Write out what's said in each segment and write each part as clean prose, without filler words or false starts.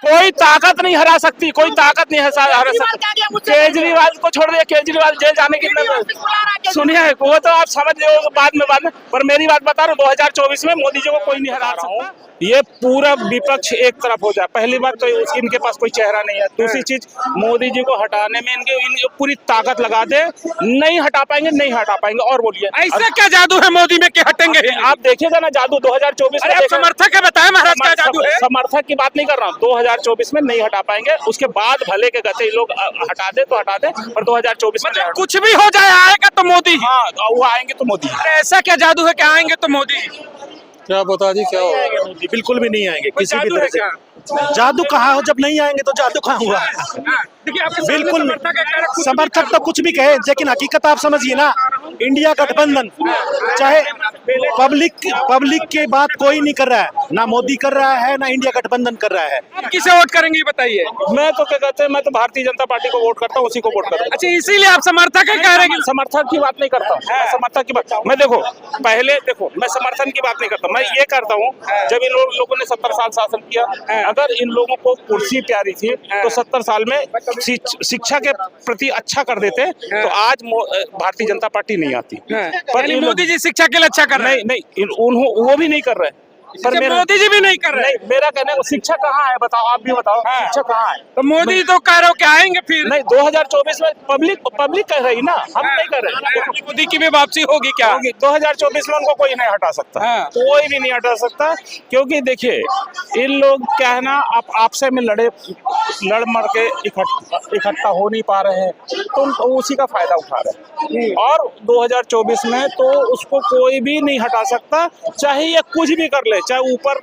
कोई ताकत नहीं हरा सकती, कोई ताकत नहीं हरा सकती। केजरीवाल को छोड़ दिया, केजरीवाल जेल जाने की सुनिए, वो तो आप समझ लो बाद में, पर मेरी बात बता रहा हूँ, 2024 में मोदी जी को कोई नहीं हरा सकता। ये पूरा विपक्ष एक तरफ हो जाए, पहली बात तो इनके पास कोई चेहरा नहीं है। दूसरी चीज, मोदी जी को हटाने में इनकी पूरी ताकत लगा दे, नहीं हटा पाएंगे। और बोलिए ऐसा क्या जादू है मोदी में कि हटेंगे? आप देखिएगा ना जादू 2024 में। समर्थक है, बताए महाराज क्या जादू है? समर्थक की बात नहीं कर रहा हूँ, 2024 में नहीं हटा पाएंगे। उसके बाद भले के गते लोग हटा दे तो हटा दे, पर 2024 में कुछ भी हो जाए आएगा तो मोदी। हाँ, वो आएंगे तो मोदी। ऐसा क्या जादू है कि आएंगे तो मोदी? क्या बता जी, क्या होगा? बिल्कुल भी नहीं आएंगे किसी भी तरह क्या? से। जादू कहाँ हो, जब नहीं आएंगे तो जादू कहाँ हुआ? बिल्कुल समर्थक तो कुछ भी कहे, लेकिन हकीकत आप समझिए ना। इंडिया गठबंधन चाहे पब्लिक के बात कोई नहीं कर रहा है, ना मोदी कर रहा है ना इंडिया गठबंधन कर रहा है। आप किसे वोट करेंगे ये बताइए? मैं तो क्या कहते हैं, मैं तो भारतीय जनता पार्टी को वोट करता हूँ, उसी को वोट करता हूँ। अच्छा, इसीलिए आप समर्थक है कह रहे हैं? समर्थन की बात नहीं करता हूँ, मैं समर्थन की बात, मैं मैं समर्थन की बात नहीं करता। मैं ये करता हूँ, जब इन लोगों ने 70 साल शासन किया, अगर इन लोगों को कुर्सी प्यारी थी तो 70 साल में शिक्षा के प्रति अच्छा कर देते तो आज भारतीय जनता पार्टी नहीं आती। पर मोदी जी शिक्षा के लिए अच्छा कर रहे हैं? नहीं, वो भी नहीं कर रहे। पर मोदी जी भी नहीं कर रहे। मेरा कहना है, शिक्षा कहाँ है बताओ, आप भी बताओ। शिक्षा कहाँ है? तो मोदी तो कह रहे हो कि आएंगे फिर? नहीं, 2024 में पब्लिक कह रही ना, हम नहीं कर रहे। मोदी की भी वापसी होगी क्या? 2024 में उनको कोई नहीं हटा सकता। कोई भी नहीं हटा सकता, क्योंकि देखिए इन लोग क्या है ना, आप आपसे में लड़ मर के इकट्ठा हो नहीं पा रहे हैं, तो उसी का फायदा उठा रहे हैं। और 2024 में तो उसको कोई भी नहीं हटा सकता, चाहे ये कुछ भी कर ले, चाहे ऊपर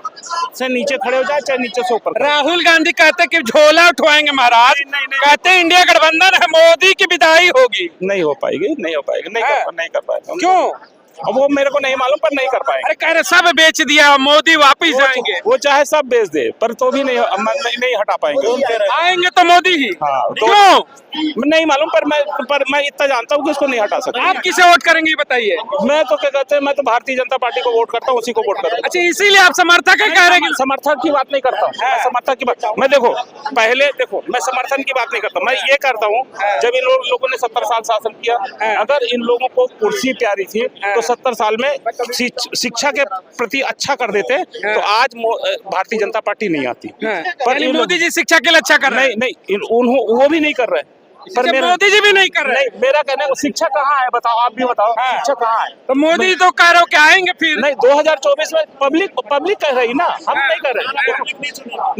से नीचे खड़े हो जाए, चाहे नीचे से ऊपर। राहुल गांधी कहते कि झोला उठवाएंगे महाराज, कहते इंडिया गठबंधन है, मोदी की विदाई होगी। नहीं हो पाएगी, नहीं कर पाएगा। क्यों? अब वो मेरे को नहीं मालूम, पर नहीं कर पाएंगे। अरे कह रहे सब बेच दिया, मोदी वापिस आएंगे। वो चाहे सब बेच दे, पर तो भी नहीं हटा पाएंगे। आएंगे तो मोदी ही। क्यों? नहीं मालूम, पर मैं इतना जानता हूँ कि उसको नहीं हटा सकता। आप किसे वोट करेंगे बताइए? मैं तो क्या कहते हैं, मैं तो भारतीय जनता पार्टी को वोट करता हूँ, उसी को वोट करता हूँ। अच्छा, इसीलिए आप समर्थक है कह रहे हैं? समर्थन की बात नहीं करता हूँ, मैं समर्थन की बात, मैं समर्थन की बात नहीं करता। मैं ये करता हूँ, जब इन लोगों ने 70 साल शासन किया, अगर इन लोगों को कुर्सी प्यारी थी तो 70 साल में शिक्षा के प्रति अच्छा कर देते तो आज भारतीय जनता पार्टी नहीं आती। पर मोदी जी शिक्षा के लिए अच्छा कर रहे हैं? नहीं, वो भी नहीं कर रहे। पर मोदी जी भी नहीं कर रहे। मेरा कहना है, शिक्षा कहाँ है बताओ, आप भी बताओ। शिक्षा कहाँ है? तो मोदी तो कह रहे हो कि आएंगे फिर? नहीं, 2024 में पब्लिक कह रही ना, हम नहीं कर रहे।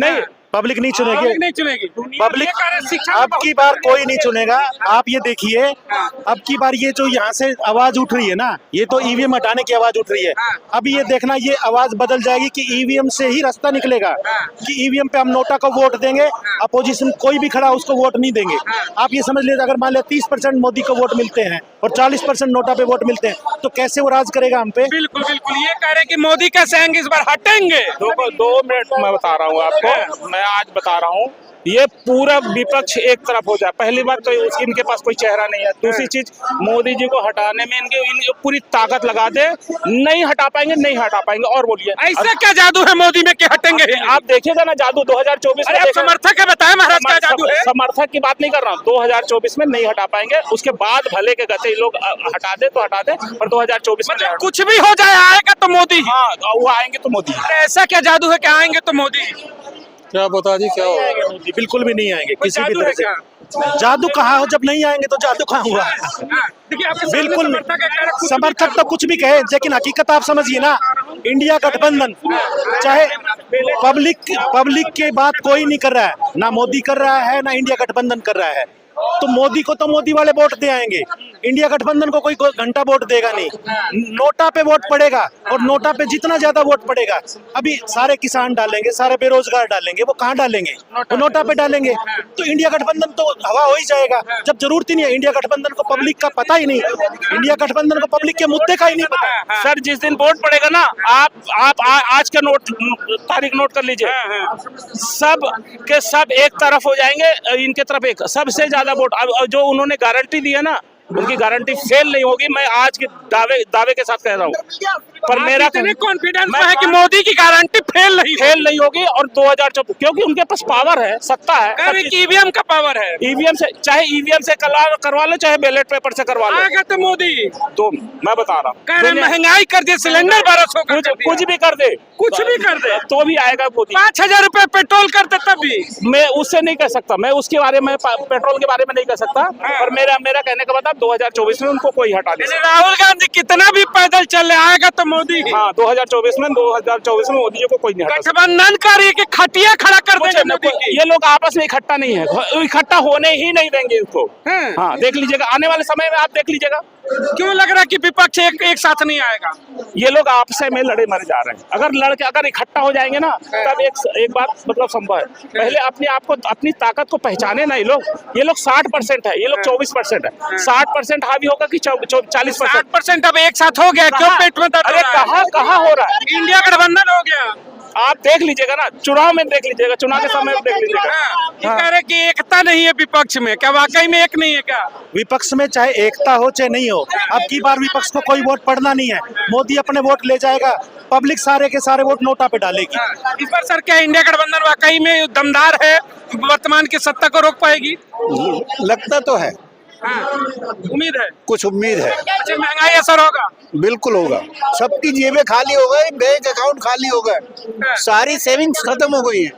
नहीं, पब्लिक नहीं चुनेगी। पब्लिक अब की बार कोई नहीं चुनेगा। आप ये देखिए, अब की बार ये जो यहाँ से आवाज उठ रही है ना, ये तो ईवीएम हटाने की आवाज उठ रही है। अब ये देखना, ये आवाज बदल जाएगी कि ईवीएम से ही रास्ता निकलेगा, कि ईवीएम पे हम नोटा को वोट देंगे, अपोजिशन कोई भी खड़ा उसको वोट नहीं देंगे। आप ये समझ लीजिए, अगर मान लिया 30% मोदी को वोट मिलते हैं और 40% नोटा पे वोट मिलते हैं, तो कैसे वो राज करेगा हम पे? बिल्कुल, ये कह रहे हैं कि मोदी का सेंग इस बार हटेंगे। 2 मिनट मैं बता रहा हूँ आपको, मैं आज बता रहा हूँ, ये पूरा विपक्ष एक तरफ हो जाए, पहली बात तो इनके पास कोई चेहरा नहीं है। दूसरी चीज, मोदी जी को हटाने में इनकी पूरी ताकत लगा दे, नहीं हटा पाएंगे। और बोलिए ऐसा क्या जादू है मोदी में कि हटेंगे? आप देखिएगा ना जादू 2024 में। समर्थक है, बताए महाराज क्या जादू है? समर्थक की बात नहीं कर रहा हूँ, 2024 में नहीं हटा पाएंगे। उसके बाद भले के गते लोग हटा दे तो हटा दे, पर 2024 में कुछ भी हो जाए आएगा तो मोदी। हाँ, वो आएंगे तो मोदी। ऐसा क्या जादू है कि आएंगे तो मोदी? क्या बता जी, क्या होगा? बिल्कुल भी नहीं आएंगे किसी भी तरह से। जादू कहाँ हो, जब नहीं आएंगे तो जादू कहाँ हुआ? बिल्कुल समर्थक तो कुछ भी कहे, लेकिन हकीकत आप समझिए ना। इंडिया गठबंधन चाहे पब्लिक के बात कोई नहीं कर रहा है, ना मोदी कर रहा है ना इंडिया गठबंधन कर रहा है। तो मोदी को तो मोदी वाले वोट दे आएंगे, इंडिया गठबंधन को कोई घंटा वोट देगा नहीं। नोटा पे वोट पड़ेगा, और नोटा पे जितना ज्यादा वोट पड़ेगा, अभी सारे किसान डालेंगे, सारे बेरोजगार डालेंगे, वो कहाँ डालेंगे? वो नोटा पे डालेंगे। तो इंडिया गठबंधन तो हवा हो ही जाएगा, जब जरूरत ही नहीं है। इंडिया गठबंधन को पब्लिक का पता ही नहीं, इंडिया गठबंधन को पब्लिक के मुद्दे का ही नहीं पता। सर, जिस दिन वोट पड़ेगा ना, आप आज का तारीख नोट कर लीजिए, सब के सब एक तरफ हो जाएंगे, इनके तरफ एक, सबसे ज्यादा वोट जो उन्होंने गारंटी दी है ना, उनकी गारंटी फेल नहीं होगी। मैं आज के दावे के साथ कह रहा हूँ। पर मेरा कॉन्फिडेंस है कि मोदी की गारंटी फेल नहीं होगी और 2024 क्योंकि उनके पास पावर है, सत्ता है, ईवीएम का पावर है। ईवीएम से चाहे ईवीएम से करवा लो, चाहे बैलेट पेपर से करवा लो। आएगा तो मोदी, तो मैं बता रहा हूँ महंगाई कर दे, सिलेंडर 1200 कुछ भी कर दे, कुछ भी कर दे तो भी आएगा मोदी। 5000 रुपए पेट्रोल कर दे तब भी। मैं उससे नहीं कह सकता, मैं उसके बारे में पेट्रोल के बारे में नहीं कह सकता। पर मेरा कहने का मतलब 2024 में उनको कोई हटा नहीं। राहुल गांधी कितना भी पैदल चले, आएगा तो मोदी। हाँ, 2024 में मोदी जी को कोई नहीं हटा। गठबंधन कार्य के खटिया खड़ा कर देंगे। ये लोग आपस में इकट्ठा नहीं है, इकट्ठा होने ही नहीं देंगे इनको। हाँ, देख लीजिएगा आने वाले समय में, आप देख लीजिएगा। क्यों लग रहा है कि विपक्ष एक साथ नहीं आएगा? ये लोग आपस में लड़े मरे जा रहे हैं। अगर इकट्ठा हो जाएंगे ना, तब एक बात मतलब संभव है। पहले अपने आप को, अपनी ताकत को पहचाने ना। ये लोग 60% है, ये लोग 24% है। 60% हावी होगा कि 40%? 60% अब एक साथ हो गया। क्यों पेट में दर्द? अरे कहाँ हो रहा है? इंडिया गठबंधन हो गया। आप देख लीजिएगा ना, चुनाव में देख लीजिएगा, चुनाव के समय में देख लीजिएगा। ये कह रहे कि एकता नहीं है विपक्ष में, क्या वाकई में एक नहीं है क्या? विपक्ष में चाहे एकता हो चाहे नहीं हो, अब की बार विपक्ष को कोई वोट पड़ना नहीं है। मोदी अपने वोट ले जाएगा, पब्लिक सारे के सारे वोट नोटा पे डालेगी। इस बार सर क्या इंडिया गठबंधन वाकई में दमदार है, वर्तमान की सत्ता को रोक पाएगी? लगता तो है, उम्मीद है, कुछ उम्मीद है। अच्छा, महंगाई असर होगा? बिल्कुल होगा। सबकी जेबें खाली हो गई, बैंक अकाउंट खाली हो गए, सारी सेविंग्स खत्म हो गई है।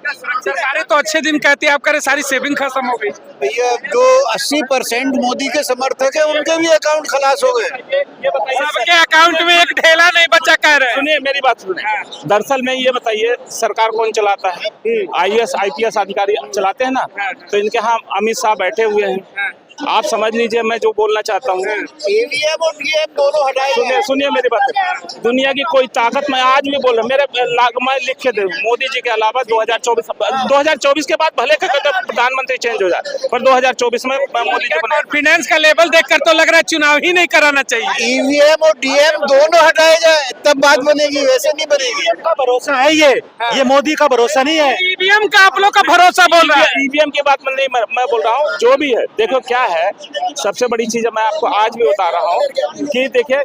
सरकारें तो अच्छे दिन कहती है, आप कह रहे सारी सेविंग खत्म हो गई। भैया जो 80% मोदी के समर्थक है, उनके भी अकाउंट खलास हो गए। सबके अकाउंट में एक ढेला नहीं बचा, कह रहे हैं। सुनिए मेरी बात सुनिए। दरअसल में ये बताइए, सरकार कौन चलाता है? IAS IPS अधिकारी चलाते हैं ना। तो इनके यहाँ अमित शाह बैठे हुए हैं। आप समझ लीजिए मैं जो बोलना चाहता हूँ। ईवीएम और डीएम दोनों हटाए। सुनिए मेरी बात। दुनिया की कोई ताकत, मैं आज भी बोल रहा हूँ, मैं लिख के दे, मोदी जी के अलावा 2024 के बाद भले प्रधानमंत्री चेंज हो जाए, पर 2024 में मोदी जी कॉन्फिडेंस का लेवल देखकर तो लग रहा है चुनाव ही नहीं कराना चाहिए। ईवीएम और डीएम दोनों हटाए जाए, तब बात बनेगी, वैसे नहीं बनेगी। का भरोसा है ये मोदी का भरोसा नहीं है। ईवीएम का आप लोग का भरोसा बोल रहा है। ईवीएम की बात में नहीं, मैं बोल रहा हूँ जो भी है। देखो क्या है, सबसे बड़ी चीज मैं आपको आज भी बता रहा हूँ कि देखिए,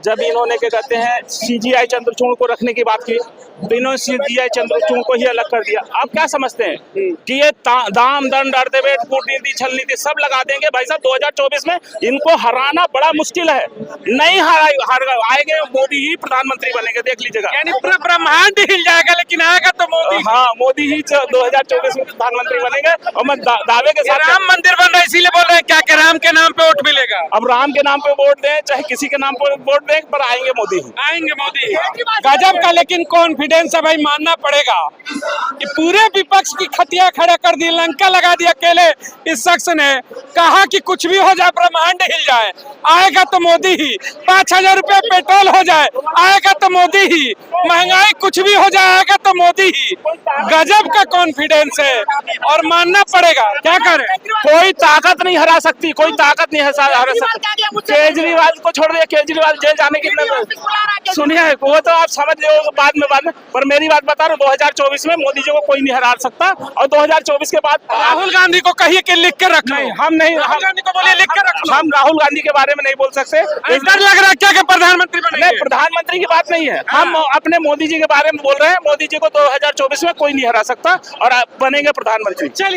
जब इन्होंने क्या कहते हैं CGI चंद्रचूड़ को रखने की बात की, तो इन्होंने CGI चंद्रचूड़ को ही अलग कर दिया। आप क्या समझते हैं कि ये दाम दंड अर्धवेट कूटनीति छल नीति सब लगा देंगे? भाई साहब 2024 में इनको हराना बड़ा मुश्किल है। नहीं आएंगे, मोदी ही प्रधानमंत्री बनेंगे, देख लीजिएगा। यानी पूरा ब्रह्मांड हिल जाएगा, लेकिन आएगा तो मोदी। हाँ, मोदी ही 2024 में प्रधानमंत्री बनेंगे। और मैं दावे के साथ, राम मंदिर बन रहा है इसीलिए बोल रहे हैं क्या कि राम के नाम पे वोट मिलेगा? अब राम के नाम पे वोट दें, चाहे किसी के नाम पे वोट दें, पर आएंगे मोदी ही। आएंगे मोदी। गजब का लेकिन कॉन्फिडेंस है भाई, मानना पड़ेगा कि पूरे विपक्ष की खटिया खड़ा कर दी, लंका लगा दिया अकेले। इस शख्स ने कहा कि कुछ भी हो जाए, ब्रह्मांड हिल जाए, आएगा तो मोदी ही। 5000 रुपए पेट्रोल हो जाए, आएगा तो मोदी ही। महंगाई कुछ भी हो जाए, आएगा तो मोदी ही। गजब का कॉन्फिडेंस है और मानना पड़ेगा। क्या करें, कोई ताकत नहीं हरा सकती, कोई ताकत नहीं हरा सकती। केजरीवाल को छोड़ दिया, केजरीवाल जेल जाने की, सुनिए वो तो आप समझ लो बाद में। पर मेरी बात बता रहा हूँ, 2024 में मोदी जी को कोई नहीं हरा सकता। और 2024 के बाद राहुल गांधी को कहिए कि लिख के रखना। हम नहीं, राहुल गांधी को बोलिए लिख के रखना। हम राहुल गांधी के बारे में नहीं बोल सकते। डर लग रहा है क्या कि प्रधानमंत्री बनेंगे? नहीं, प्रधानमंत्री की बात नहीं है, हम अपने मोदी जी के बारे में बोल रहे हैं। मोदी जी को 2024 में कोई नहीं हरा सकता और बनेंगे प्रधानमंत्री। चलिए।